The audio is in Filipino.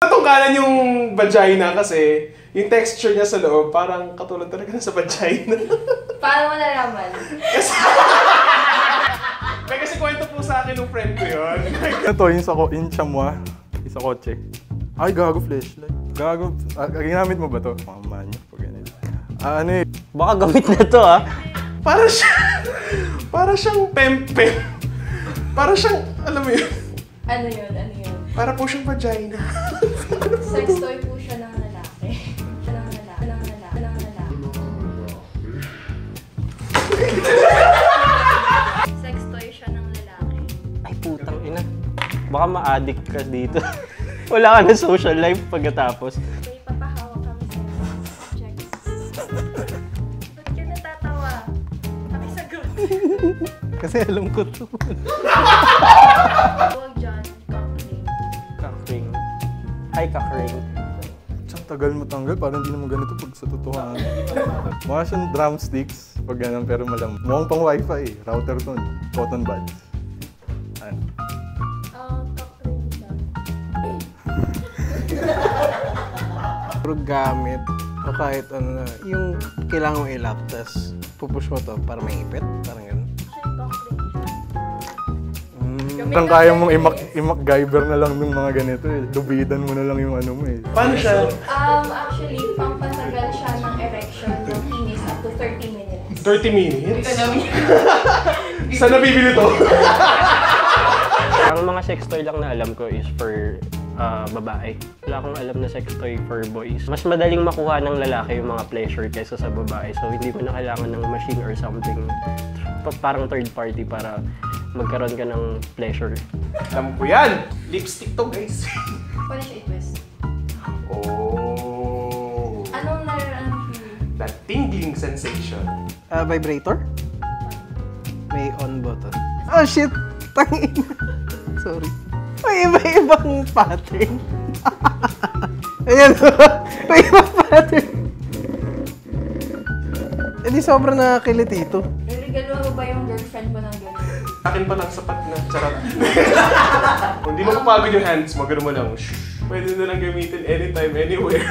Natunggalan yung vagina kasi yung texture niya sa loob parang katulad talaga sa vagina. Paano mo nalaman? Kasi kwento po sa akin ng friend ko yun. Ito, yung chamois, sa kotse. Ay, gago flashlight. Gago, ginamit mo ba to? Mama niyo, pag ganito. Ano eh. Baka gamit na to Para siyang pem-pem. Para siyang, alam mo yun. Ano yun? Ano yun? Para po siyang vagina. Sex toy po siya ng lalaki. Ng lalaki. Sex toy siya ng lalaki. Ay, putang ina. Baka ma-addict ka dito. Wala ka na social life pagkatapos. May papahawak kami sa checks. Ba't ka natatawa? Pakisagot. Kasi alam ko to. Huwag dyan, cockring. Cockring. Hi, cockring. Tsang tagal mo tanggal, parang hindi naman ganito pag sa totohanan. Mukha siyang drumsticks, pag ganun, pero malam. Mukhang pang wifi eh. Router to, cotton buds. Ano? Cockring siya. Pero gamit o kahit ano na, yung kailangan mo ilap, tas pupush mo to para maipit, parang gano'n. Parang kaya mong i-MacGyver na lang ng mga ganito eh. Dubidan mo na lang yung ano mo eh. Paano siya? Actually, pampatagal siya ng erection ng penis up to 30 minutes. 30 minutes? Economy. Saan nabibili to? Ang mga sex toy lang na alam ko is for babae. Wala akong alam na sex toy for boys. Mas madaling makuha ng lalaki yung mga pleasure kaysa sa babae. So hindi ko na kailangan ng machine or something. Parang third party para magkaroon ka ng pleasure. Alam ko yan! Lipstick to, guys. Paano siya i-twist? Oh. Anong nararamdaman mo? That tingling sensation. Vibrator? May on button. Oh shit! Tangin. Sorry. May iba-ibang pattern. Ayan o. May ibang pattern. Eh di sobrang nakakiliti ito. Regalo mo ba yung girlfriend mo ng gano'n? Akin pa lang, sapat na. Charot. Kung di mo mapagod yung hands mo, gano'n mo lang. Pwede na lang gamitin anytime, anywhere.